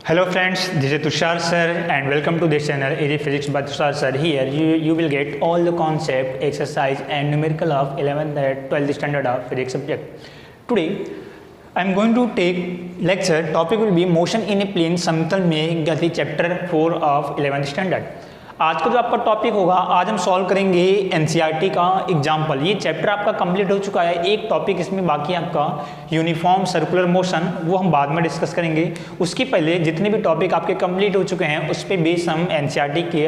Hello friends, this is Tushar sir and welcome to this channel Easy Physics by Tushar sir. Here you will get all the concept, exercise and numerical of 11th and 12th standard of physics subject. Today I am going to take lecture. Topic will be motion in a plane समतल में गति chapter 4 of 11th standard. आज का जो आपका topic होगा, आज हम सॉल्व करेंगे एनसीईआरटी का एग्जाम्पल। ये चैप्टर आपका कंप्लीट हो चुका है, एक टॉपिक इसमें बाकी है आपका यूनिफॉर्म सर्कुलर मोशन, वो हम बाद में डिस्कस करेंगे। उसके पहले जितने भी टॉपिक आपके कंप्लीट हो चुके हैं उस पर बेस हम एनसीईआरटी के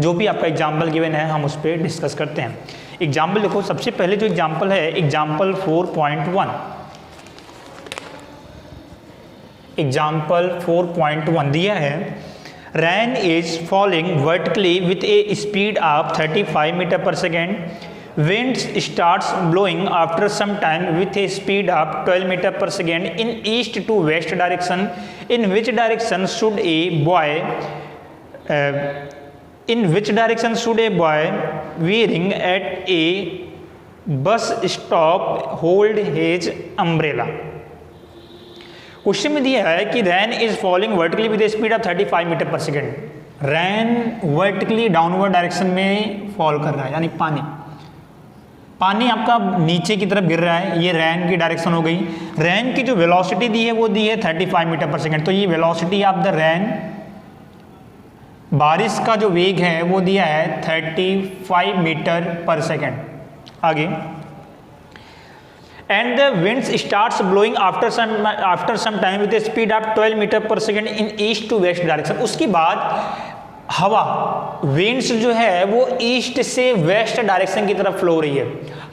जो भी आपका एग्जाम्पल गिवन है हम उस पर डिस्कस करते हैं। एग्जाम्पल देखो, सबसे पहले जो एग्जाम्पल है एग्जाम्पल 4.1। एग्जाम्पल 4.1 दिया है, rain is falling vertically with a speed of 35 meter per second. Wind starts blowing after some time with a speed of 12 meter per second in east to west direction. In which direction should a boy wearing at a bus stop hold his umbrella? Question में दिया है कि rain is falling vertically with speed of 35 metre per second. Rain vertically downward direction में fall कर रहा है, यानी पानी आपका नीचे की तरफ गिर रहा है, ये रैन की डायरेक्शन हो गई। रैन की जो वेलोसिटी दी है वो दी है 35 मीटर पर सेकेंड। तो ये वेलोसिटी ऑफ द रैन, बारिश का जो वेग है वो दिया है 35 मीटर पर सेकेंड। आगे, and the winds starts blowing after some time with a speed of 12 meter per second in east to west direction. उसके बाद हवा, winds जो है वो ईस्ट से वेस्ट डायरेक्शन की तरफ फ्लो हो रही है।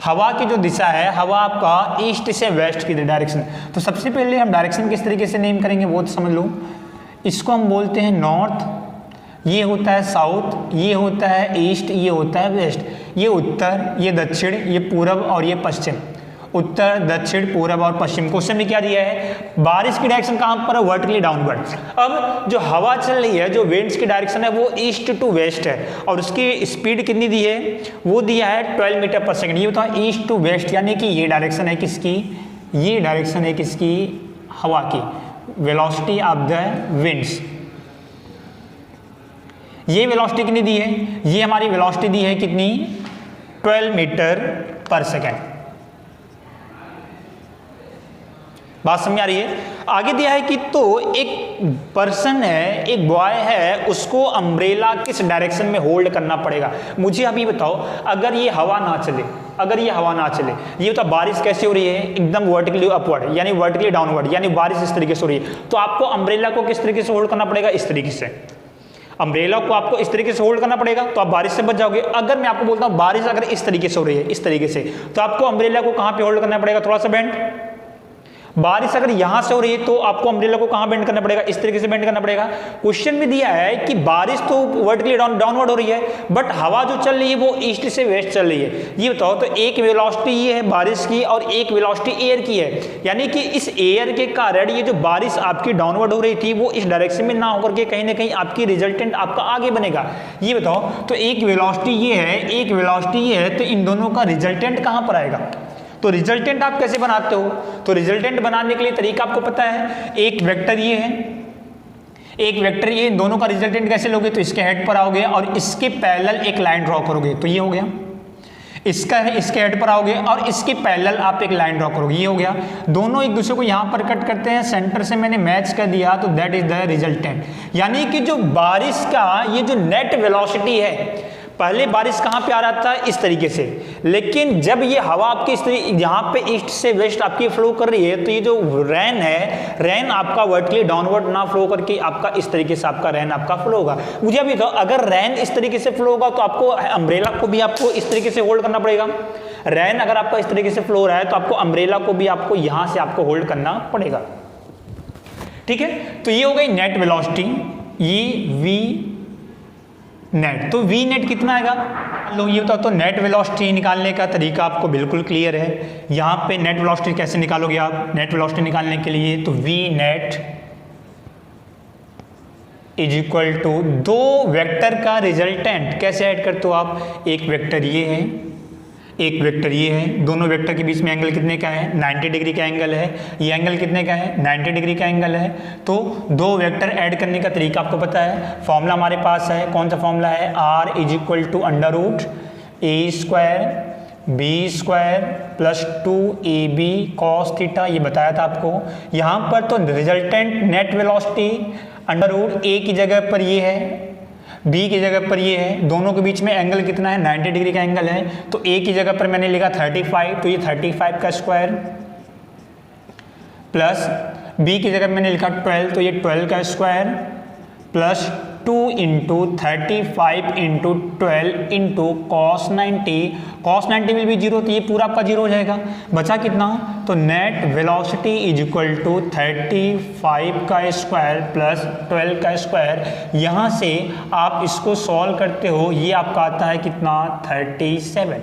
हवा की जो दिशा है, हवा आपका ईस्ट से वेस्ट की डायरेक्शन। तो सबसे पहले हम डायरेक्शन किस तरीके से नेम करेंगे वो तो समझ लो। इसको हम बोलते हैं नॉर्थ, ये होता है साउथ, ये होता है ईस्ट, ये होता है वेस्ट, ये उत्तर, ये दक्षिण, ये पूरब और ये पश्चिम। उत्तर, दक्षिण, पूरब और पश्चिम। क्वेश्चन में क्या दिया है, बारिश की डायरेक्शन कहां पर है, वर्टिकली डाउनवर्ड। अब जो हवा चल रही है, जो विंड्स की डायरेक्शन है वो ईस्ट टू वेस्ट है और उसकी स्पीड कितनी दी है, वो दिया है 12 मीटर पर सेकंड। ये होता है ईस्ट टू वेस्ट, यानी कि ये डायरेक्शन है किसकी, ये डायरेक्शन है किसकी, हवा की। वेलोसिटी ऑफ द विंड्स, ये वेलोसिटी कितनी दी है, ये हमारी वेलोसिटी दी है कितनी, 12 मीटर पर सेकेंड। बात समझ आ रही है। आगे दिया है कि तो एक पर्सन है, एक बॉय है, उसको अम्ब्रेला किस डायरेक्शन में होल्ड करना पड़ेगा। मुझे अभी बताओ, अगर ये हवा ना चले, ये होता बारिश कैसे हो रही है, एकदम वर्टिकली अपवर्ड यानी वर्टिकली डाउनवर्ड, यानी बारिश इस तरीके से हो रही है। तो आपको अम्ब्रेला को किस तरीके से होल्ड करना पड़ेगा, इस तरीके से। अम्ब्रेला को आपको इस तरीके से होल्ड करना पड़ेगा तो आप बारिश से बच जाओगे। अगर मैं आपको बोलता हूं बारिश अगर इस तरीके से हो रही है, इस तरीके से, तो आपको अम्ब्रेला को कहां पे होल्ड करना पड़ेगा, थोड़ा सा बेंड। बारिश अगर यहां से हो रही है तो आपको अम्ब्रेला को कहां बेंड करना पड़ेगा, इस तरीके से बेंड करना पड़ेगा। क्वेश्चन में दिया है कि बारिश तो वर्टिकली डाउनवर्ड हो रही है, बट हवा जो चल रही है वो ईस्ट से वेस्ट चल रही है। ये बताओ, तो एक वेलोसिटी ये है बारिश की और एक वेलोसिटी एयर की है, यानी कि इस एयर के कारण ये जो बारिश आपकी डाउनवर्ड हो रही थी वो इस डायरेक्शन में ना होकर के कहीं ना कहीं आपकी रिजल्टेंट आपका आगे बनेगा। ये बताओ, तो एक वेलोसिटी ये है, एक वेलोसिटी ये है, तो इन दोनों का रिजल्टेंट कहां पर आएगा। तो रिजल्टेंट आप कैसे बनाते हो, तो रिजल्टेंट बनाने के लिए तरीका आपको पता है। एक वेक्टर ये है, एक वेक्टर ये, इन दोनों का रिजल्टेंट कैसे लोगे, तो इसके हेड पर आओगे और इसके पैरेलल एक लाइन ड्रॉ करोगे, तो ये हो गया। इसका है, इसके हेड पर आओगे और इसके पैरेलल आप एक लाइन ड्रॉ करोगे, ये हो गया। दोनों एक दूसरे को यहां पर कट करते हैं, सेंटर से मैंने मैच कर दिया, तो दैट इज द रिजल्टेंट। यानी कि जो बारिश का ये जो नेट वेलोसिटी है, पहले बारिश कहां पे आ रहा था, इस तरीके से, लेकिन जब ये हवा आपकी इस तरीके यहां पे ईस्ट से वेस्ट आपकी फ्लो कर रही है, तो ये जो रैन है, रैन आपका वर्टिकली डाउनवर्ड ना फ्लो करके आपका इस तरीके से आपका रैन आपका फ्लो होगा। मुझे अभी तो अगर रैन इस तरीके से फ्लो होगा तो आपको अम्ब्रेला को भी आपको इस तरीके से होल्ड करना पड़ेगा। रैन अगर आपका इस तरीके से फ्लो हो रहा है तो आपको अम्ब्रेला को भी आपको यहां से आपको होल्ड करना पड़ेगा। ठीक है, तो ये हो गई नेट वेलोसिटी, ये वी नेट। तो वी नेट कितना आएगा, लो ये बताओ। तो नेट वेलोसिटी निकालने का तरीका आपको बिल्कुल क्लियर है। यहाँ पे नेट वेलोसिटी कैसे निकालोगे आप, नेट वेलोसिटी निकालने के लिए तो V net is equal to दो वेक्टर का रिजल्टेंट कैसे ऐड करते हो आप, एक वेक्टर ये है, एक वेक्टर ये है, दोनों वेक्टर के बीच में एंगल कितने का है, 90 डिग्री का एंगल है। ये एंगल कितने का है, 90 डिग्री का एंगल है। तो दो वेक्टर ऐड करने का तरीका आपको पता है, फॉर्मूला हमारे पास है। कौन सा फॉर्मूला है, r = √a² b² plus 2ab cos theta, ये बताया था आपको। यहाँ पर तो रिजल्टेंट नेट वेलोसिटी √a की जगह पर ये है, b की जगह पर ये है, दोनों के बीच में एंगल कितना है, 90 डिग्री का एंगल है। तो a की जगह पर मैंने लिखा 35, तो ये 35 का स्क्वायर, प्लस b की जगह मैंने लिखा 12, तो ये 12 का square, plus 2 × 35 × 12 × cos 90, cos 90 will be 0, तो ये पूरा आपका 0 हो जाएगा। बचा कितना, तो नेट वेलोसिटी = 35 का स्क्वायर प्लस 12 का स्क्वायर। यहाँ से आप इसको सॉल्व करते हो, ये आपका आता है कितना, 37।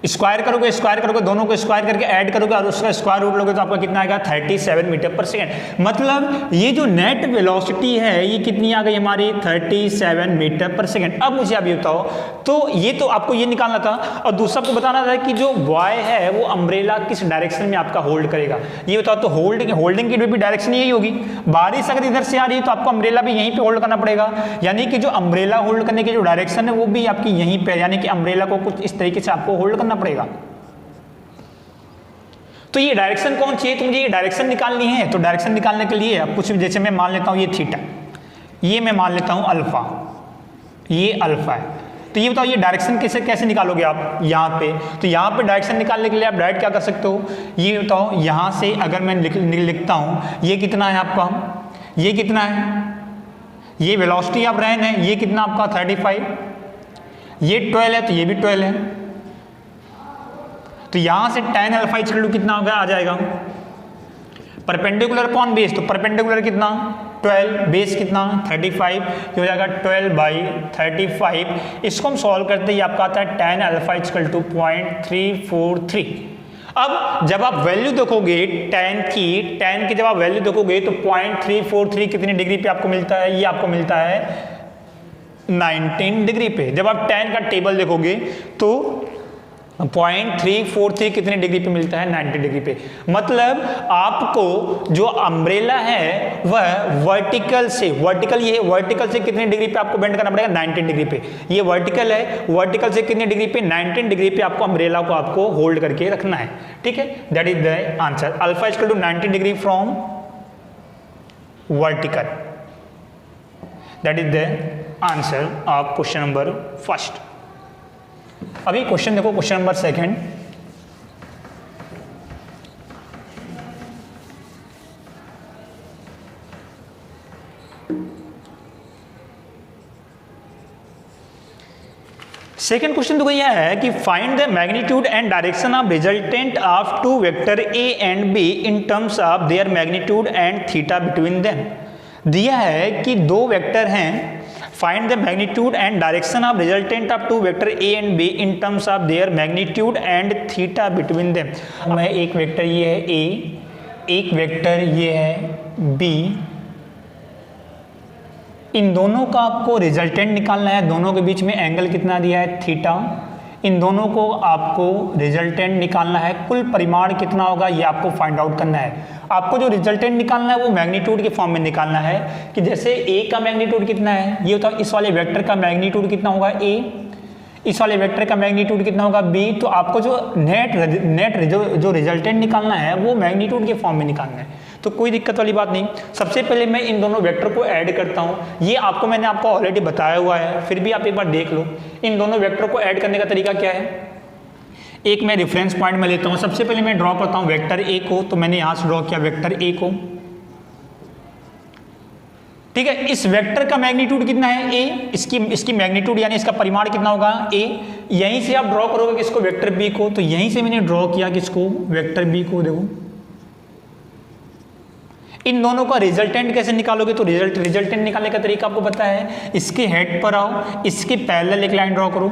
स्क्वायर करोगे, दोनों को स्क्वायर करके ऐड करोगे और उसका स्क्वायर रूट लोगे तो आपका कितना आएगा, 37 मीटर पर सेकेंड। मतलब ये जो नेट वेलोसिटी है ये कितनी आ गई हमारी, 37 मीटर पर सेकेंड। अब मुझे अभी बताओ, तो ये तो आपको ये निकालना था, और दूसरा आपको बताना था कि जो बॉय है वो अम्ब्रेला किस डायरेक्शन में आपका होल्ड करेगा, ये बताओ। तो होल्डिंग की भी डायरेक्शन यही होगी, बारिश अगर इधर से आ रही है तो आपको अम्ब्रेला भी यहीं पे होल्ड करना पड़ेगा, यानी कि जो अम्ब्रेला होल्ड करने की जो डायरेक्शन है वो भी आपकी यहीं पे, यानी कि अम्ब्रेला को कुछ इस तरीके से आपको होल्ड करना पड़ेगा। तो ये डायरेक्शन कौन चाहिए, तो मुझे ये डायरेक्शन निकालनी है। तो डायरेक्शन निकालने के लिए अब कुछ, जैसे मैं मान लेता हूं ये थीटा, ये मैं मान लेता हूं अल्फा, ये अल्फा है। तो ये बताओ ये डायरेक्शन कैसे निकालोगे आप यहाँ पे। तो यहाँ पे डायरेक्शन निकालने के लिए आप डायरेक्ट क्या कर सकते हो, ये बताओ यहाँ से अगर मैं लिखता हूँ, ये कितना है आपका, ये कितना है, ये वेलोसिटी ऑफ रेन है, ये कितना आपका 35, ये 12 है, तो ये भी 12 है। तो यहां से tan अल्फा इक्वल टू कितना होगा, आ जाएगा परपेंडिकुलर अपॉन बेस, तो परपेंडिकुलर कितना 12, बेस कितना 35, ये हो जाएगा 12/35। इसको हम सॉल्व करते ही आपका आता है tan अल्फा इक्वल टू 0.343। अब जब आप वैल्यू देखोगे tan की जब आप वैल्यू देखोगे तो 0.343 कितनी डिग्री पे आपको मिलता है, ये आपको मिलता है 19 डिग्री पे। जब आप tan का टेबल देखोगे तो 0.343 कितने डिग्री पे मिलता है, 90 डिग्री पे। मतलब आपको जो अम्ब्रेला है वह वर्टिकल से कितने डिग्री पे आपको बेंड करना पड़ेगा, 90 डिग्री पे। ये वर्टिकल है, वर्टिकल से कितने डिग्री पे, 19 डिग्री पे आपको अम्ब्रेला को आपको होल्ड करके रखना है, ठीक है। That is the answer, alpha equal to 90 degree from vertical. That is the answer of question number first. अभी क्वेश्चन देखो, question number second. Second question देखो यह है कि find the magnitude and direction of resultant of two vector A and B in terms of their magnitude and theta between them. दिया है कि दो वेक्टर हैं, find the magnitude and direction of resultant of two vector a and b in terms of their magnitude and theta between them। मैं एक vector ये है a, एक वेक्टर ये है b, इन दोनों का आपको रिजल्टेंट निकालना है। दोनों के बीच में एंगल कितना दिया है, थीटा। इन दोनों को आपको रिजल्टेंट निकालना है, कुल परिमाण कितना होगा ये आपको फाइंड आउट करना है। आपको जो रिजल्टेंट निकालना है वो मैग्नीट्यूड के फॉर्म में निकालना है कि जैसे a का मैग्नीट्यूड कितना है, ये होता है इस वाले वेक्टर का मैग्नीट्यूड कितना होगा a, इस वाले वेक्टर का मैग्नीट्यूड कितना होगा b। तो आपको जो नेट जो रिजल्टेंट निकालना है वो मैग्नीट्यूड के फॉर्म में निकालना है, तो कोई दिक्कत वाली बात नहीं। सबसे पहले मैं इन दोनों वेक्टर को ऐड करता हूं, ये मैंने आपको ऑलरेडी बताया हुआ है, फिर भी आप एक बार देख लो। इन दोनों वेक्टर को ऐड करने का तरीका क्या है, एक मैं रेफरेंस पॉइंट में लेता हूं। सबसे पहले मैं ड्रॉ करता हूं वेक्टर ए को, तो मैंने यहां से ड्रॉ किया वेक्टर ए को, ठीक है। इस वेक्टर का मैग्नीट्यूड कितना है ए, इसकी मैग्नीट्यूड यानी इसका परिमाण कितना होगा ए। यहीं से आप ड्रॉ करोगे किसको, वेक्टर बी को, तो यहीं से मैंने ड्रॉ किया किसको, वेक्टर बी को। देखो इन दोनों का रिजल्टेंट कैसे निकालोगे, तो रिजल्टेंट निकालने का तरीका आपको पता है। इसके हेड पर आओ, इसके पैरेलल एक लाइन ड्रॉ करो,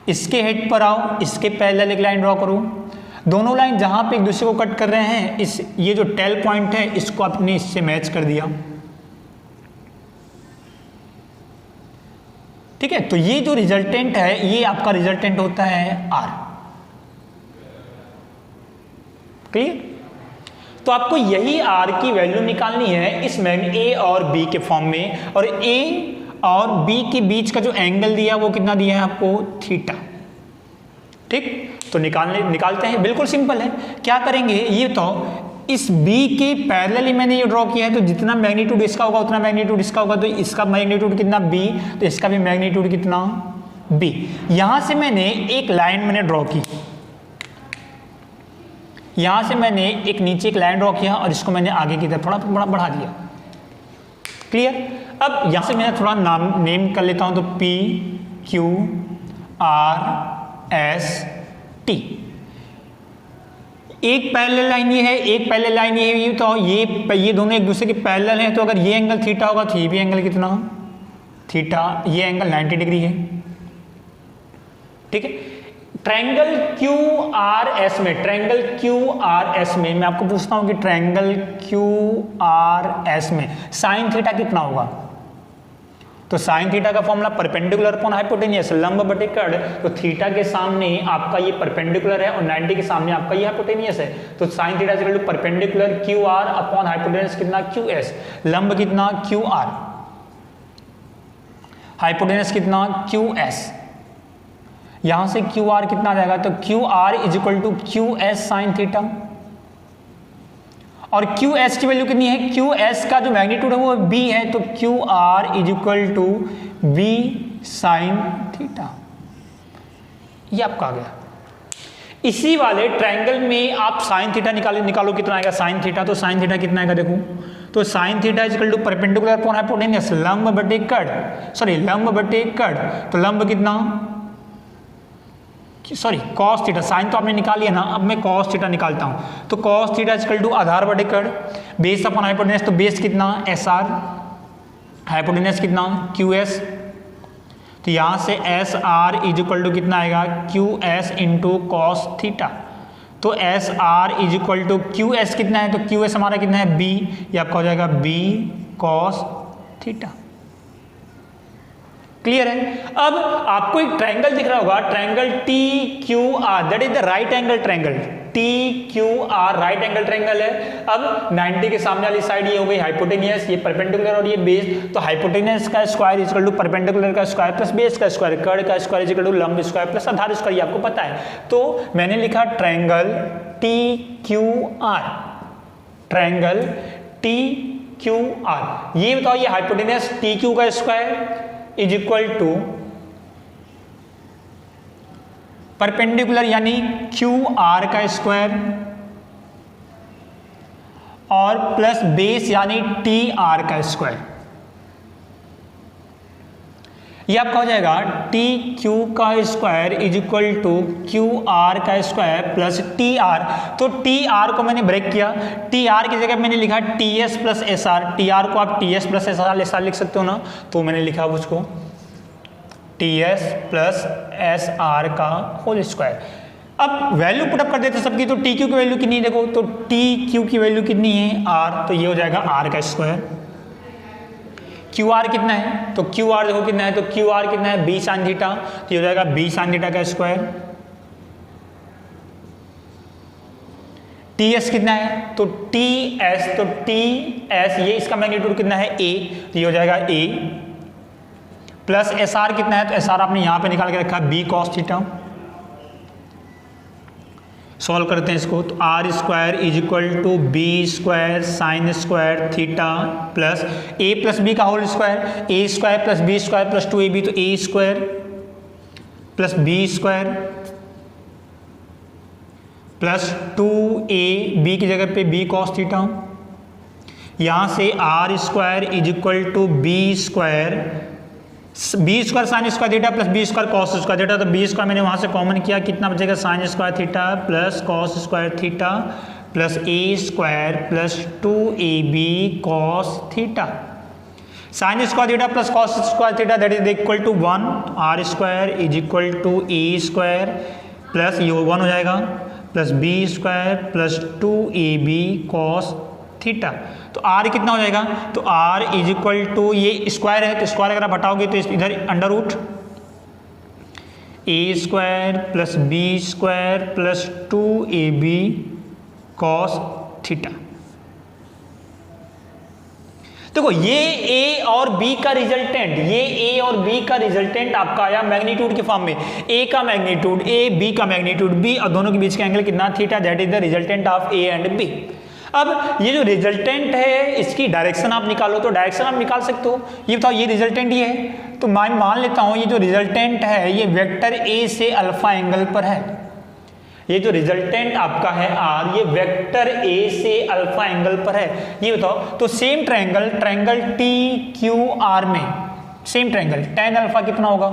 इसके हेड पर आओ, इसके पैरेलल एक लाइन ड्रॉ करो। दोनों लाइन जहां पे एक दूसरे को कट कर रहे हैं, ये जो टेल पॉइंट है इसको आपने इससे मैच कर दिया। ठीक है, तो ये जो रिजल्टेंट है ये आपका रिजल्टेंट होता है आर। क्लियर? तो आपको यही आर की वैल्यू निकालनी है इस ए और बी के फॉर्म में, और ए और बी के बीच का जो एंगल दिया वो कितना दिया है आपको, थीटा। ठीक, तो निकालते हैं, बिल्कुल सिंपल है। क्या करेंगे ये तो इस B के पैरेलली मैंने ये ड्रॉ किया है, तो जितना मैग्नीट्यूड इसका होगा उतना मैग्नीट्यूड इसका होगा, तो इसका मैग्नीट्यूड कितना B, तो इसका भी मैग्नीट्यूड कितना B। यहां से मैंने एक लाइन मैंने ड्रॉ की, यहां से मैंने एक नीचे एक लाइन ड्रॉ किया और इसको मैंने आगे की तरफ थोड़ा बढ़ा दिया। क्लियर? अब यहां से मैं थोड़ा नाम नेम कर लेता हूं, तो P Q R S T। एक पैरेलल लाइन ये है, एक पैरेलल लाइन ये है, तो ये दोनों एक दूसरे के पैरेलल हैं, तो अगर ये एंगल थीटा होगा तो ये भी एंगल कितना थीटा, ये एंगल 90 डिग्री है। ठीक है, ट्रायंगल क्यू आर एस में, ट्रायंगल क्यू आर एस में मैं आपको पूछता हूं कि ट्रायंगल क्यू आर एस में साइन थीटा कितना होगा, तो साइन थीटा का फॉर्मूला परपेंडिकुलर अपॉन हाइपोटेनियस, लंब बटे कर्ण, तो थीटा के सामने आपका ये परपेंडिकुलर है और 90 के सामने आपका ये हाइपोटेनियस है, तो sine theta equal to perpendicular Q R upon hypotenuse कितना क्यू एस, लंब कितना क्यू आर, हाइपोटेनियस कितना क्यू एस। यहां से क्यू आर कितना आ जाएगा, तो Q R is equal to Q S sine theta, और क्यू एस की वैल्यू कितनी है, क्यू एस का जो मैग्नीट्यूड है वो b है, तो Q R is equal to b sine theta. ये आपका आ गया। इसी वाले ट्रायंगल में आप साइन थीटा निकालो कितना आएगा साइन थीटा, तो साइन थीटा कितना आएगा देखो, तो sine theta is equal to perpendicular upon hypotenuse, लंब बटे कर्ण, सॉरी लंब बटे कर्ण, तो लंब कितना, सॉरी कॉस थीटा, साइन तो आपने निकाल लिया ना, अब मैं कॉस थीटा निकालता हूं, तो cos theta is equal to आधार बटे कर्ण, बेस अपॉन हाइपोटेनस, तो बेस कितना एस आर, हाइपोटेनस कितना क्यू एस, तो यहां से S R is equal to कितना आएगा Q S into cos theta, तो S R is equal to Q S कितना है, तो क्यू एस हमारा कितना है बी, ये आपका हो जाएगा बी कॉस थीटा। क्लियर है? अब आपको एक ट्रायंगल दिख रहा होगा, triangle T Q are, that is the right angle triangle, T Q are right angle triangle है। अब 90 के सामने वाली साइड ये हो गई हाइपोटेनियस, ये परपेंडिकुलर और ये बेस, तो हाइपोटेनियस का square is equal to perpendicular का स्क्वायर प्लस बेस का स्क्वायर, कर्ण का स्क्वायर इज इक्वल टू लंब स्क्वायर प्लस आधार स्क्वायर, ये आपको पता है। तो मैंने लिखा triangle T Q R, triangle T Q R, ये बताओ ये हाइपोटेनियस टी क्यू का square is equal to perpendicular यानी क्यू आर का स्क्वायर और प्लस बेस यानी टी आर का स्क्वायर, ये आपका हो जाएगा टी क्यू का square is equal to Q R का स्क्वायर प्लस टी आर। तो टी आर को मैंने ब्रेक किया, टी आर की जगह मैंने लिखा T S plus S are, T R को आप T S plus S R लिख सकते हो ना, तो मैंने लिखा उसको T S plus S are का होल स्क्वायर। अब वैल्यू पुटअप कर देते सबकी, तो टी क्यू की वैल्यू कितनी है देखो, तो टी क्यू की वैल्यू कितनी है आर, तो ये हो जाएगा आर का स्क्वायर। क्यू आर कितना है, तो क्यू आर देखो कितना है, तो क्यू आर कितना है बी साइन थीटा, तो ये हो जाएगा बी साइन थीटा का स्क्वायर। टी एस कितना है, तो टी एस, तो टी एस ये इसका मैग्नीट्यूड कितना है ए, तो ये हो जाएगा ए प्लस एस आर कितना है, तो एस आर आपने यहां पे निकाल के रखा बी कॉस थीटा। सॉल्व करते हैं इसको, तो R square is equal to B square sine square theta plus A plus B का whole square, A square plus B square plus 2ab, तो A square plus B square plus 2ab की जगह पे B cos theta. यहां से R square is equal to B square sine square theta plus B square cos square theta, तो B square मैंने वहां से कॉमन किया, कितना बचेगा sign square theta plus cos square theta plus A square plus 2ab cos theta. Sine square theta plus cos square theta that is equal to 1, R square is equal to A square plus ये 1 हो जाएगा plus B square plus 2ab cos theta. तो R कितना हो जाएगा, तो R is equal to, ये square है तो स्क्वायर अगर आप हटाओगे तो इधर under root A square plus B square plus 2ab cos theta. देखो ये ए और बी का रिजल्टेंट, ये ए और बी का रिजल्टेंट आपका आया मैग्नीट्यूड के फॉर्म में, ए का मैग्नीट्यूड ए, बी का मैग्नीट्यूड बी, और दोनों के बीच का एंगल कितना, theta, that is the resultant of A and B. अब ये जो रिजल्टेंट है इसकी डायरेक्शन आप निकालो, तो डायरेक्शन आप निकाल सकते हो। ये बताओ ये रिजल्टेंट ये है, तो मैं मान लेता हूं ये जो रिजल्टेंट है ये वेक्टर ए से अल्फा एंगल पर है। ये जो रिजल्टेंट आपका है आर, ये वेक्टर ए से अल्फा एंगल पर है। ये बताओ, तो same triangle T Q are में सेम ट्रायंगल tan अल्फा कितना होगा,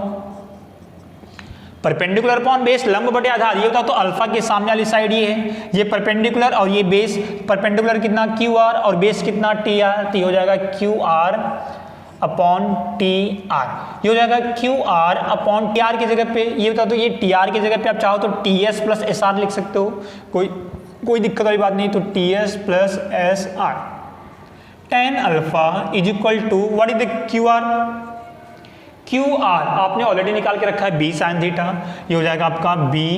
परपेंडिकुलर अपॉन बेस, लंब बटे आधार। ये बताओ, तो अल्फा के सामने वाली साइड ये है, ये परपेंडिकुलर और ये बेस, परपेंडिकुलर कितना क्यू आर और बेस कितना टी आर, तो ये हो जाएगा Q R upon T R. ये हो जाएगा Q R upon T R की जगह पे, ये बता दो ये टी आर की जगह पे आप चाहो तो T S plus S R लिख सकते हो, कोई दिक्कत वाली बात नहीं। तो T S plus S R, tan alpha is equal to what is the Q R, Q R आपने ऑलरेडी निकाल के रखा है बी साइन थीटा, ये हो जाएगा आपका B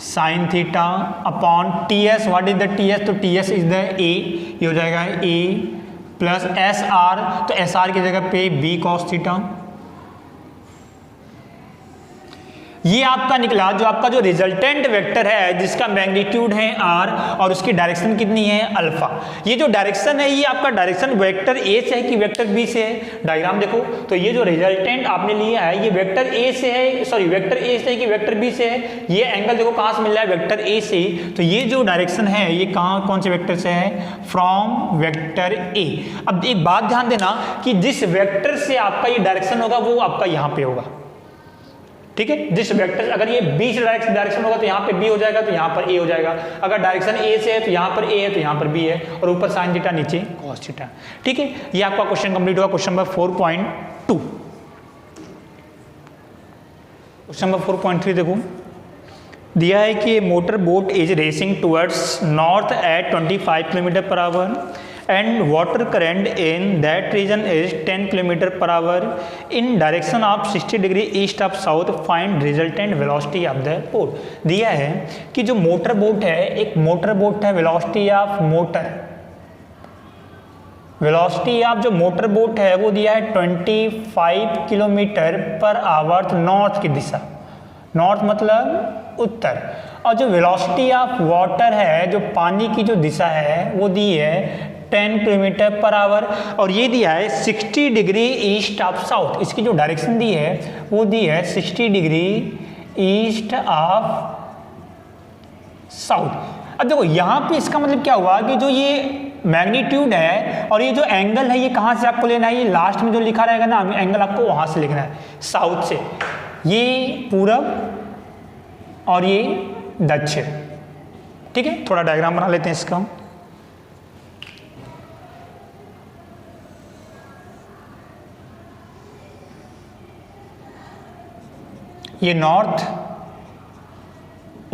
sine theta upon T S, what is the T S, तो T S is the A, ये हो जाएगा ए प्लस एस आर, तो एस आर की जगह पे बी कॉस थीटा। ये आपका निकला जो आपका जो रिजल्टेंट वेक्टर है जिसका मैग्नीट्यूड है आर और उसकी डायरेक्शन कितनी है अल्फा। ये जो डायरेक्शन है ये आपका डायरेक्शन वेक्टर ए से है कि वेक्टर बी से है, डायग्राम देखो। तो ये जो रिजल्टेंट आपने लिया है ये वेक्टर ए से है, सॉरी वेक्टर ए से है कि वेक्टर बी से है। ये एंगल देखो कहाँ से मिल रहा है, वेक्टर ए से। तो ये जो डायरेक्शन है ये कहाँ कौन से वेक्टर से है, फ्रॉम वेक्टर ए। अब एक बात ध्यान देना कि जिस वेक्टर से आपका ये डायरेक्शन होगा वो आपका यहाँ पे होगा, ठीक है। जिस वेक्टर अगर ये बी से डायरेक्शन होगा तो यहाँ पे बी हो जाएगा, तो यहाँ पर ए हो जाएगा। अगर डायरेक्शन ए से है तो यहाँ पर ए है तो यहाँ पर बी है, और ऊपर साइन थीटा नीचे कॉस थीटा, ठीक है। ये आपका क्वेश्चन कंप्लीट हुआ। Question number 4.2। क्वेश्चन नंबर 4.3 देखो, दिया है कि motor boat is racing towards north at 25 kilometre per hour and water current in that region is 10 km per hour in direction of 60 degree east of south, find resultant velocity of the boat। दिया है कि जो motor boat है, एक motor boat है, velocity of motor, velocity of जो motor boat है वो दिया है 25 किलोमीटर पर आवर नॉर्थ की दिशा, नॉर्थ मतलब उत्तर। और जो वेलोसिटी ऑफ वाटर है, जो पानी की जो दिशा है वो दी है 10 किलोमीटर पर आवर, और ये दिया है 60 डिग्री ईस्ट ऑफ साउथ। इसकी जो डायरेक्शन दी है वो दी है 60 डिग्री ईस्ट ऑफ साउथ। अब देखो यहाँ पे इसका मतलब क्या हुआ कि जो ये मैग्नीट्यूड है और ये जो एंगल है ये कहाँ से आपको लेना है, ये लास्ट में जो लिखा रहेगा ना एंगल आपको वहाँ से लिखना है, साउथ से। ये पूरब और ये दक्षिण, ठीक है। थोड़ा डायग्राम बना लेते हैं इसका। ये नॉर्थ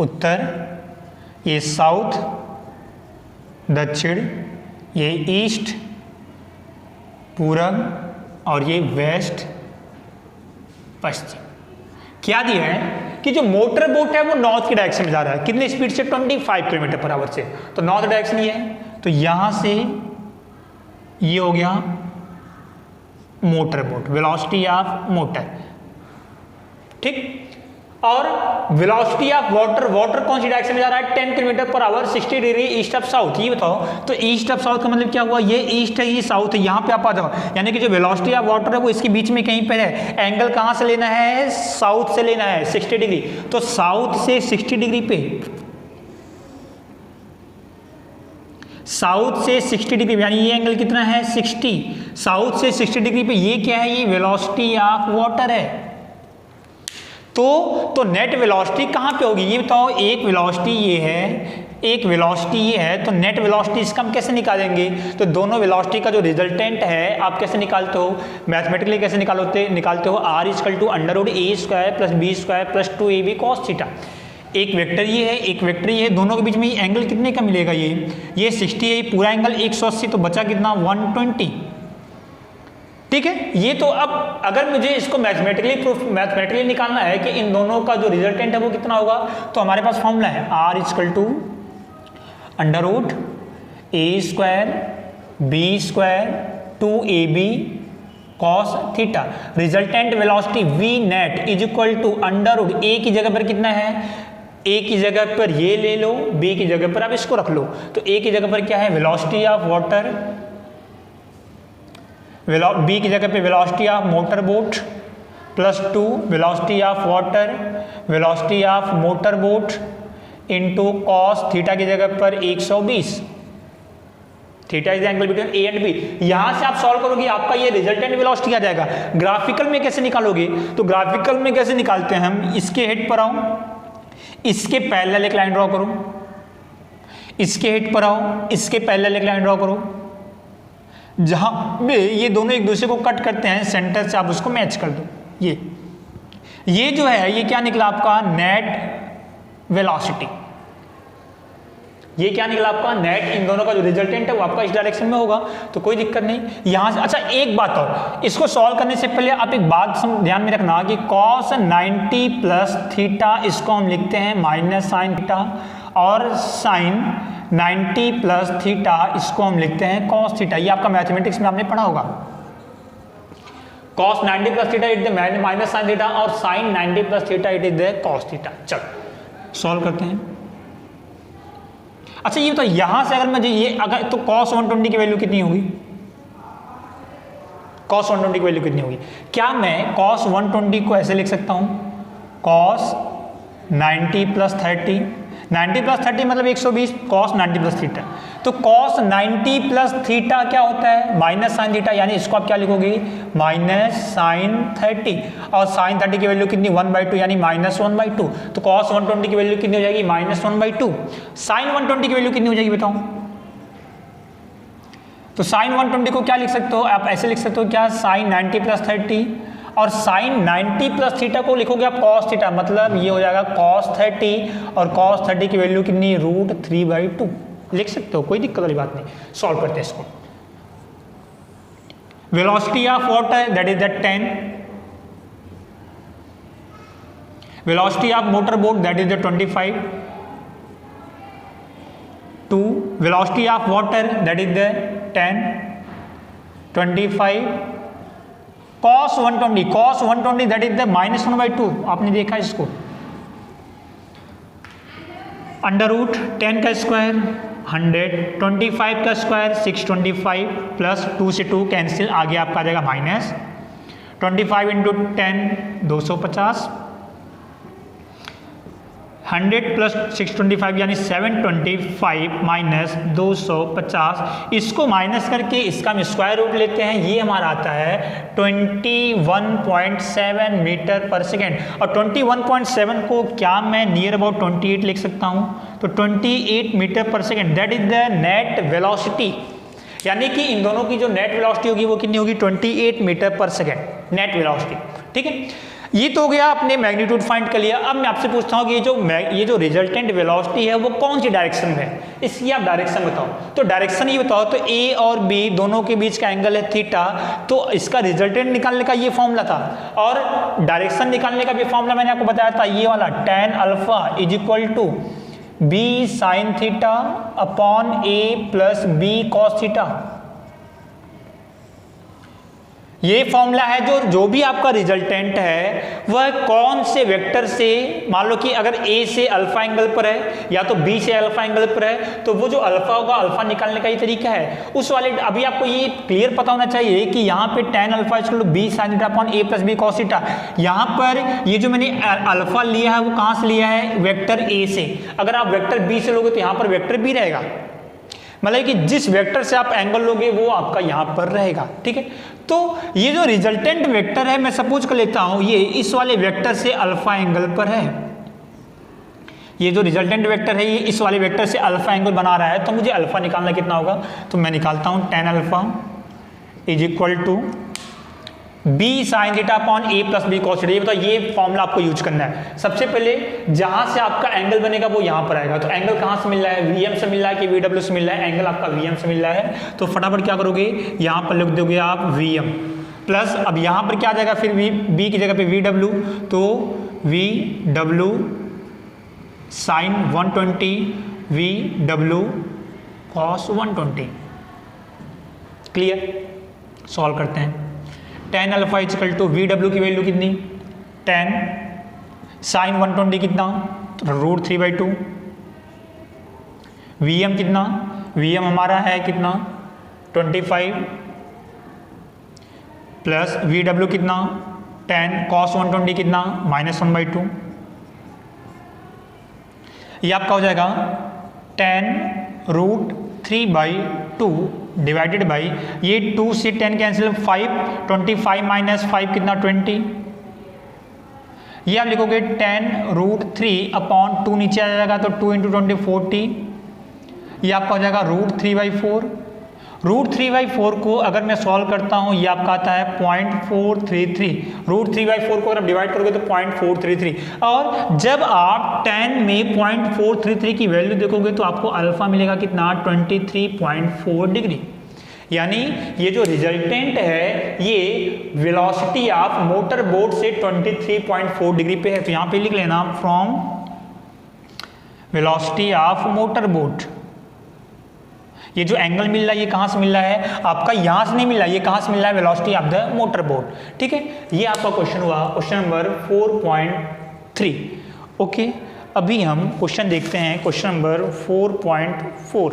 उत्तर, ये साउथ दक्षिण, ये ईस्ट पूरब और ये वेस्ट पश्चिम। क्या दिया है कि जो मोटर बोट है वो नॉर्थ की डायरेक्शन में जा रहा है, कितने स्पीड से, 25 किलोमीटर पर आवर से। तो नॉर्थ डायरेक्शन ये है, तो यहां से ये हो गया motor boat, velocity of motor, ठीक। और वेलोसिटी ऑफ वाटर, वाटर कौन सी डायरेक्शन में जा रहा है, 10 kilometre per our 60 degree east of south. ये बताओ, तो ईस्ट ऑफ साउथ का मतलब क्या हुआ, ये ईस्ट है ये साउथ है, यहाँ पे आप आ जाओ। यानी कि जो वेलोसिटी ऑफ वाटर है वो इसके बीच में कहीं पर है। एंगल कहाँ से लेना है, साउथ से लेना है 60 डिग्री। तो साउथ से 60 डिग्री पे, साउथ से 60 डिग्री यानी ये एंगल कितना है 60, साउथ से 60 डिग्री पे ये क्या है, ये वेलोसिटी ऑफ वाटर है। तो नेट वेलोसिटी कहाँ पे होगी ये बताओ। एक वेलोसिटी ये है, एक वेलोसिटी ये है, तो नेट वेलोसिटी इसका हम कैसे निकालेंगे। तो दोनों वेलोसिटी का जो रिजल्टेंट है आप कैसे निकालते हो, मैथमेटिकली कैसे निकालते हो, R equal to under root A square plus B square plus 2ab cos theta. एक वेक्टर ये है, एक वेक्टर ये है, दोनों के बीच में एंगल कितने का मिलेगा? ये 60 है, पूरा एंगल 180, तो बचा कितना? 120। ठीक है, ये तो अब अगर मुझे इसको मैथमेटिकली निकालना है कि इन दोनों का जो रिजल्टेंट है वो कितना होगा, तो हमारे पास फॉर्मूला है R = √a² b² 2ab cos theta. Resultant velocity V net = √a की जगह पर कितना है? a की जगह पर ये ले लो, b की जगह पर आप इसको रख लो, तो a की जगह पर क्या है? वेलोसिटी ऑफ वाटर, b की जगह पे velocity of motor boat +2 velocity of water, velocity of motor boat into cos theta की जगह पर 120। Theta is the angle between A and B. यहां से आप सॉल्व करोगे, आपका ये रिजल्टेंट वेलोसिटी आ जाएगा। ग्राफिकल में कैसे निकालोगे? तो ग्राफिकल में कैसे निकालते हैं हम? इसके हेड पर आओ, इसके पैरेलल एक लाइन ड्रॉ करो, इसके हेड पर आओ, इसके पैरेलल एक लाइन ड्रॉ करो, जहां पे ये दोनों एक दूसरे को कट करते हैं, सेंटर से आप उसको मैच कर दो। ये जो है ये क्या निकला आपका? Net velocity. ये क्या निकला आपका? नेट। इन दोनों का जो रिजल्टेंट है वो आपका इस डायरेक्शन में होगा, तो कोई दिक्कत नहीं यहां से। अच्छा, एक बात और, इसको सॉल्व करने से पहले आप एक बात ध्यान में रखना कि cos 90 प्लस थीटा इसको हम लिखते हैं माइनस साइन थीटा, और साइन 90 प्लस थीटा इसको हम लिखते हैं cos थीटा। ये आपका मैथमेटिक्स में आपने पढ़ा होगा। cos 90 plus theta it the minus sine theta, और sine 90 plus theta it is the cos theta. चलो सॉल्व करते हैं। अच्छा, ये बताओ यहां से अगर मुझे ये अगर, तो cos 120 की वैल्यू कितनी होगी? cos 120 की वैल्यू कितनी होगी? क्या मैं cos 120 को ऐसे लिख सकता हूं? cos 90 प्लस 30, 90 प्लस 30 मतलब 120, cos 90 प्लस थीटा। तो cos 90 प्लस थीटा क्या होता है? माइनस साइन थीटा, यानी इसको आप क्या लिखोगे? माइनस साइन 30, और साइन 30 की वैल्यू कितनी? 1/2, यानी -1/2। तो cos 120 की वैल्यू कितनी हो जाएगी? -1/2। साइन 120 की वैल्यू कितनी हो जाएगी बताओ? तो साइन 120 को क्या लिख सकते हो आप? ऐसे लिख सकते हो क्या? साइन 90 प्लस 30, और साइन 90 प्लस थीटा को लिखोगे आप cos थीटा, मतलब ये हो जाएगा cos 30, और cos 30 की वैल्यू कितनी? √3/2 लिख सकते हो, कोई दिक्कत वाली बात नहीं। सॉल्व करते हैं इसको। Velocity of water that is the 10, velocity of motor boat that is the 25, 2 velocity of water that is the 10, 25 cos 120 that is the -1/2। आपने देखा इसको, √10 का स्क्वायर 100, 25 का स्क्वायर 625, प्लस 2 से 2 कैंसिल, आगे आपका आ जाएगा माइनस 25 इंटू 10 250, 100 प्लस 625 यानी 725 माइनस 250। इसको माइनस करके इसका हम स्क्वायर रूट लेते हैं, ये हमारा आता है 21.7 मीटर पर सेकेंड। और 21.7 को क्या मैं नियर अबाउट 28 लिख सकता हूँ? तो 28 metre per second that is the net velocity, यानी कि इन दोनों की जो नेट वेलोसिटी होगी वो कितनी होगी? 28 metre per second net velocity. ठीक है, ये तो हो गया आपने मैग्नीट्यूड फाइंड कर लिया। अब मैं आपसे पूछता हूँ कि ये जो रिजल्टेंट वेलोसिटी है वो कौन सी डायरेक्शन में है? इसकी आप डायरेक्शन बताओ। तो डायरेक्शन ये बताओ, तो ए और बी दोनों के बीच का एंगल है थीटा, तो इसका रिजल्टेंट निकालने का ये फॉर्मूला था, और डायरेक्शन निकालने का भी फॉर्मूला मैंने आपको बताया था, ये वाला tan alpha = b sin theta upon a plus b cos theta. ये फॉर्मूला है जो भी आपका रिजल्टेंट है वह कौन से वेक्टर से, मान लो कि अगर A से अल्फा एंगल पर है या तो B से अल्फा एंगल पर है, तो वो जो अल्फा होगा, अल्फा निकालने का ये तरीका है उस वाले। अभी आपको ये क्लियर पता होना चाहिए कि यहाँ पे tan alpha = b sin theta upon a plus b cos theta. यहाँ पर ये जो मैंने अल्फा लिया है वो कहाँ से लिया है? वेक्टर A से। अगर आप वेक्टर B से लोगे तो यहाँ पर वेक्टर B रहेगा, मतलब कि जिस वेक्टर से आप एंगल लोगे वो आपका यहां पर रहेगा। ठीक है, तो ये जो रिजल्टेंट वेक्टर है, मैं सपोज कर लेता हूं ये इस वाले वेक्टर से अल्फा एंगल पर है। ये जो रिजल्टेंट वेक्टर है ये इस वाले वेक्टर से अल्फा एंगल बना रहा है, तो मुझे अल्फा निकालना कितना होगा? तो मैं निकालता हूं tan alpha = B sine theta upon A plus B cos theta. ये बताओ, ये फॉर्मूला आपको यूज करना है। सबसे पहले जहां से आपका एंगल बनेगा वो यहां पर आएगा। तो एंगल कहां से मिल रहा है, वीएम से मिल रहा है कि वीडब्ल्यू से मिल रहा है? एंगल आपका वीएम से मिल रहा है। तो फटाफट क्या करोगे, यहां पर लिख दोगे आप वीएम प्लस, अब यहां पर क्या आ जाएगा फिर बी की जगह पे वीडब्ल्यू, तो V W sine 120 V W cos 120। Clear? Solve करते हैं। tan alpha equal to V W की वैल्यू कितनी, 10 साइन 120 कितना, √3/2। वीएम कितना, वीएम हमारा है कितना 25 प्लस वी डब्ल्यू कितना 10 cos 120 कितना -1/2। ये आपका हो जाएगा 10 √3/2 डिवाइडेड बाई, ये 2 से 10 कैंसिल 5, 25 माइनस 5 कितना 20। ये आप लिखोगे 10 √3 अपॉन 2 नीचे आ जाएगा तो 2 × 20 40। ये आपका हो जाएगा √3/4। √3/4 को अगर मैं सॉल्व करता हूँ ये आपका आता है 0.433। √3/4 को अगर आप डिवाइड करोगे तो 0.433। और जब आप 10 में 0.433 की वैल्यू देखोगे तो आपको अल्फा मिलेगा कितना 23.4 डिग्री। यानी ये जो रिजल्टेंट है ये वेलोसिटी ऑफ मोटर बोट से 23.4 डिग्री पे है। तो यहाँ पे लिख लेना from velocity of motor boat. ये जो एंगल मिल रहा है ये कहाँ से मिल रहा है, आपका यहाँ से नहीं मिल रहा है, ये कहाँ से मिल रहा है, velocity of the motor boat. ठीक है, ये आपका क्वेश्चन हुआ क्वेश्चन नंबर 4.3। ओके, अभी हम क्वेश्चन देखते हैं क्वेश्चन नंबर 4.4।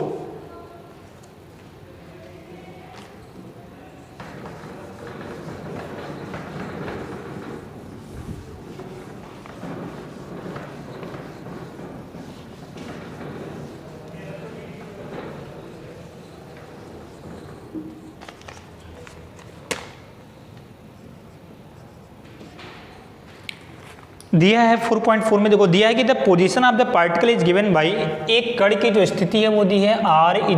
दिया है 4.4 में, देखो दिया है कि the position of the particle is given by, एक कण की जो स्थिति है वो दी है r =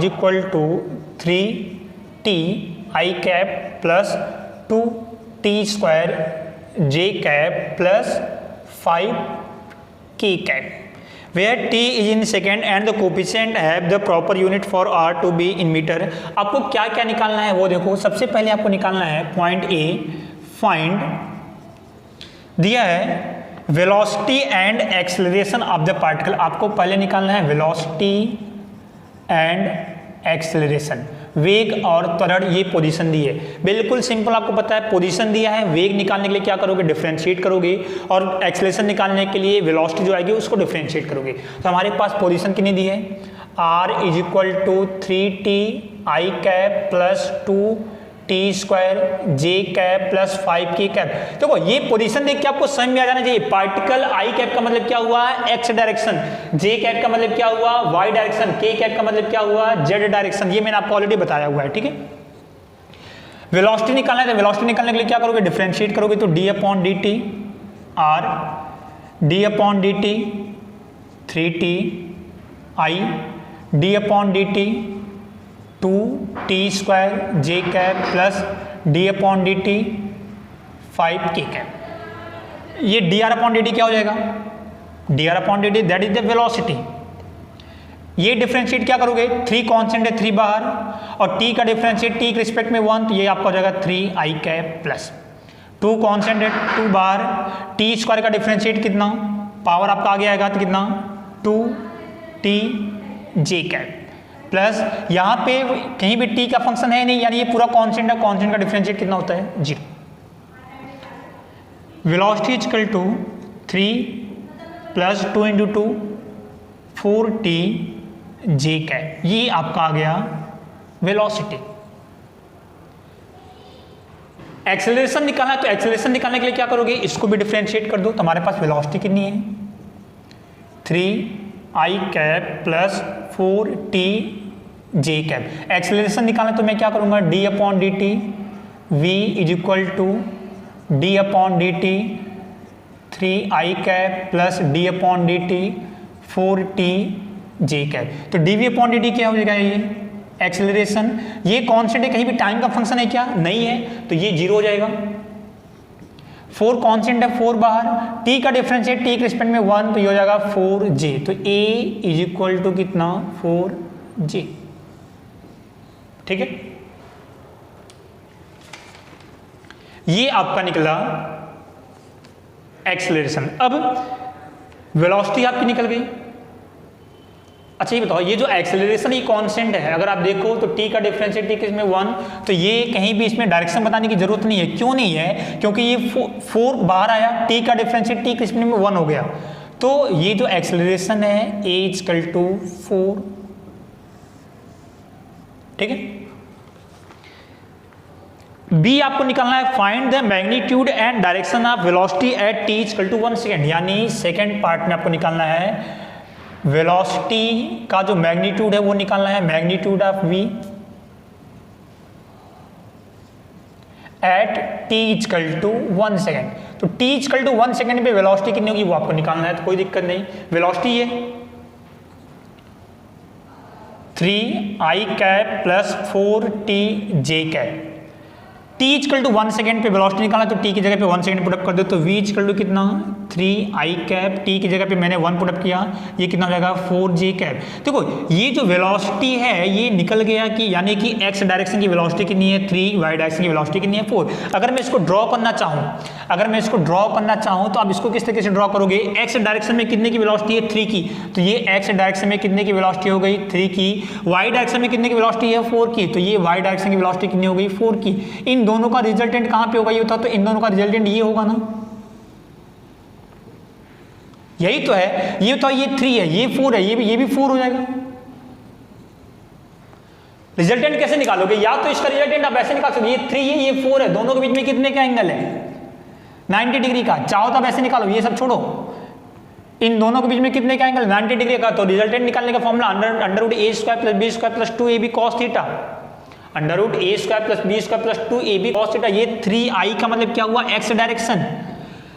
3t i cap plus 2t² j cap plus 5k cap, where t is in second and the coefficient have the proper unit for r to be in metre. आपको क्या क्या निकालना है वो देखो। सबसे पहले आपको निकालना है पॉइंट ए, फाइंड दिया है velocity and acceleration of the particle. आपको पहले निकालना है वेलोसिटी एंड एक्सेलरेशन, वेग और त्वरण। ये पोजीशन दी है, बिल्कुल सिंपल, आपको पता है पोजीशन दिया है। वेग निकालने के लिए क्या करोगे, डिफरेंशिएट करोगे, और एक्सेलरेशन निकालने के लिए वेलोसिटी जो आएगी उसको डिफरेंशिएट करोगे। तो हमारे पास पोजीशन कितनी दी है, r = 3t i cap plus 2t² j cap plus 5k cap. देखो ये पोजीशन देख के आपको समझ में आ जाना चाहिए। पार्टिकल i कैप का मतलब क्या हुआ, x डायरेक्शन, j कैप का मतलब क्या हुआ, y डायरेक्शन, k कैप का मतलब क्या हुआ, z डायरेक्शन। ये मैंने आपको ऑलरेडी बताया हुआ है। ठीक है, वेलोसिटी निकालना है तो वेलोसिटी निकालने के लिए क्या करोगे, डिफरेंशिएट करोगे तो d/dt r d/dt 3t i d/dt 2t² j cap plus d/dt 5k cap. ये dr/dt क्या हो जाएगा, dr/dt that is the velocity. ये डिफरेंशिएट क्या करोगे, 3 कांस्टेंट है 3 बाहर, और t का डिफरेंशिएट t के रिस्पेक्ट में 1, तो ये आपका हो जाएगा 3i कैप प्लस 2 कांस्टेंट है 2 बाहर, t² का डिफरेंशिएट कितना, पावर आपका आगे आएगा तो कितना 2t j कैप प्लस, यहाँ पे कहीं भी t का फंक्शन है नहीं, यानी ये पूरा कांस्टेंट है, कांस्टेंट का डिफरेंशिएट कितना होता है 0। वेलोसिटी इक्वल टू 3 प्लस 2 × 2 4t j कैप। ये आपका आ गया वेलोसिटी। एक्सेलरेशन निकालना है तो एक्सेलरेशन निकालने के लिए क्या करोगे, इसको भी डिफरेंशिएट कर दो। तो हमारे पास वेलोसिटी कितनी है 3i cap plus 4t j cap. Acceleration निकालना तो मैं क्या करूंगा, d/dt v = d/dt 3i cap plus d/dt 4t j cap. तो dv/dt क्या हो जाएगा, ये एक्सेलरेशन, ये कांस्टेंट है, कहीं भी टाइम का फंक्शन है क्या, नहीं है, तो ये 0 हो जाएगा। 4 कांस्टेंट है, 4 बाहर, t का डिफरेंशिएट t के रिस्पेक्ट में 1, तो ये हो जाएगा 4j। तो a इज इक्वल टू कितना 4j। ठीक है, ये आपका निकला एक्सेलरेशन। अब वेलोसिटी आपकी निकल गई। अच्छा ये बताओ, ये जो एक्सेलरेशन ये कांस्टेंट है, अगर आप देखो तो t का डिफरेंशिएट t किसमें 1, तो ये कहीं भी इसमें डायरेक्शन बताने की जरूरत नहीं है। क्यों नहीं है? क्योंकि ये 4 बाहर आया, t का डिफरेंशिएट t किसमें 1 हो गया। तो ये जो एक्सेलरेशन है a इक्वल टू 4। ठीक है, बी आपको निकालना है, find the magnitude and direction of velocity at t equal to 1 second. यानी सेकेंड पार्ट में आपको निकालना है वेलोसिटी का जो मैग्नीट्यूड है वो निकालना है, magnitude of v at t equal to 1 second. तो t इक्वल टू 1 सेकेंड पे वेलोसिटी कितनी होगी वो आपको निकालना है, तो कोई दिक्कत नहीं। वेलोसिटी है 3i cap plus 4tj cap. t equal to 1 second पे वेलोसिटी निकालना, तो t की जगह पे 1 सेकेंड पुटअप कर दो, तो v इक्वल टू कितना 3i कैप, t की जगह पे मैंने 1 पुटअप किया, ये कितना हो जाएगा 4j कैप। देखो ये जो वेलोसिटी है ये निकल गया कि यानी कि x डायरेक्शन की वेलोसिटी कितनी है 3, y डायरेक्शन की वेलोसिटी कितनी है 4। अगर मैं इसको ड्रॉ करना चाहूँ, तो आप इसको किस तरीके से ड्रॉ करोगे, x डायरेक्शन में कितने की वेलोसिटी है 3 की, तो ये x डायरेक्शन में कितने की वेलोसिटी हो गई 3 की, y डायरेक्शन में कितने की वेलोसिटी है 4 की, तो ये y डायरेक्शन की वेलोसिटी कितनी हो गई 4 की। इन दोनों का रिजल्टेंट कहां पे होगा ये होता, तो इन दोनों का रिजल्टेंट ये होगा ना, यही तो है। ये तो ये 3 है, ये 4 है, ये भी 4 हो जाएगा। रिजल्टेंट कैसे निकालोगे, या तो इसका रिजल्टेंट आप ऐसे निकाल सकते, ये 3 है ये 4 है, दोनों के बीच में कितने का एंगल है 90 डिग्री का। चाहो तो आप ऐसे निकालो, ये सब छोड़ो, इन दोनों के बीच में कितने का एंगल 90 डिग्री का। तो रिजल्टेंट निकालने का formula under root A square plus B square plus 2ab cos theta, under root A square plus B square plus 2ab cos theta. ये 3i का मतलब क्या हुआ x डायरेक्शन,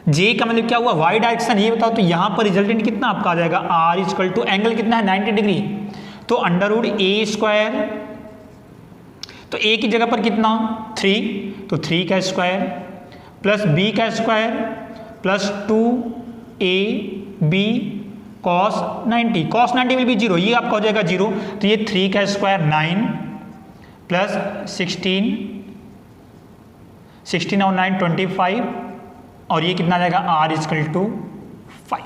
j का मतलब क्या हुआ y डायरेक्शन। ये बताओ, तो यहां पर रिजल्टेंट कितना आपका आ जाएगा r इक्वल टू एंगल कितना है 90 डिग्री, तो अंडर रूट ए स्क्वायर, तो a की जगह पर कितना 3, तो 3 का स्क्वायर प्लस b का square plus 2ab cos 90, cos 90 will be 0, ये आपका हो जाएगा 0, तो ये 3 का स्क्वायर 9 प्लस 16 और 9 25, और ये कितना आ जाएगा r इक्वल टू 5।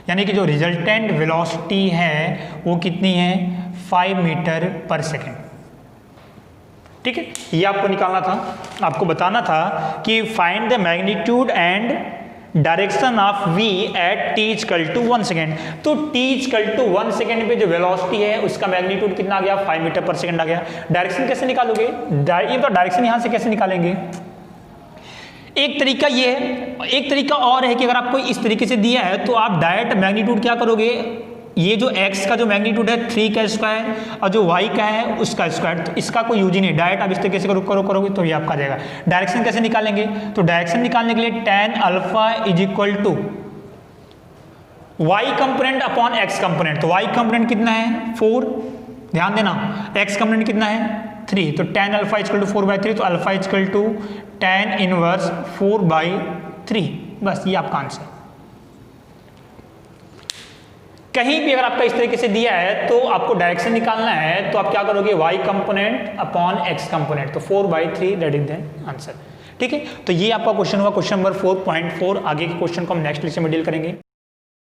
यानी कि जो रिजल्टेंट वेलोसिटी है वो कितनी है 5 मीटर पर सेकेंड। ठीक है, ये आपको निकालना था, आपको बताना था कि find the magnitude and direction of v at t equal to 1 second. तो t इक्वल टू 1 सेकेंड पे जो वेलोसिटी है उसका मैग्नीट्यूड कितना आ गया 5 मीटर पर सेकेंड आ गया। डायरेक्शन कैसे निकालोगे, ये तो डायरेक्शन यहां से कैसे निकालेंगे, एक तरीका ये है, एक तरीका और है कि अगर आपको इस तरीके से दिया है तो आप डायरेक्ट मैग्नीट्यूड क्या करोगे, ये जो x का जो मैग्नीट्यूड है 3 का स्क्वायर और जो y का है उसका स्क्वायर, तो इसका कोई यूज ही नहीं, डायरेक्ट आप इस तरीके से करोगे तो ये आपका आ जाएगा। डायरेक्शन कैसे निकालेंगे, तो डायरेक्शन निकालने के लिए tan alpha is equal to y component upon x component. तो y कंपोनेंट कितना है 4, ध्यान देना, x कंपोनेंट कितना है 3, तो tan अल्फा इक्वल टू 4/3, तो alpha equal to tan inverse 4/3। बस ये आपका आंसर। कहीं भी अगर आपका इस तरीके से दिया है तो आपको डायरेक्शन निकालना है, तो आप क्या करोगे y component upon x component, तो 4/3 दैट इज द आंसर। ठीक है, तो ये आपका क्वेश्चन हुआ, क्वेश्चन नंबर 4.4। आगे के क्वेश्चन को हम नेक्स्ट लेक्चर में डील करेंगे।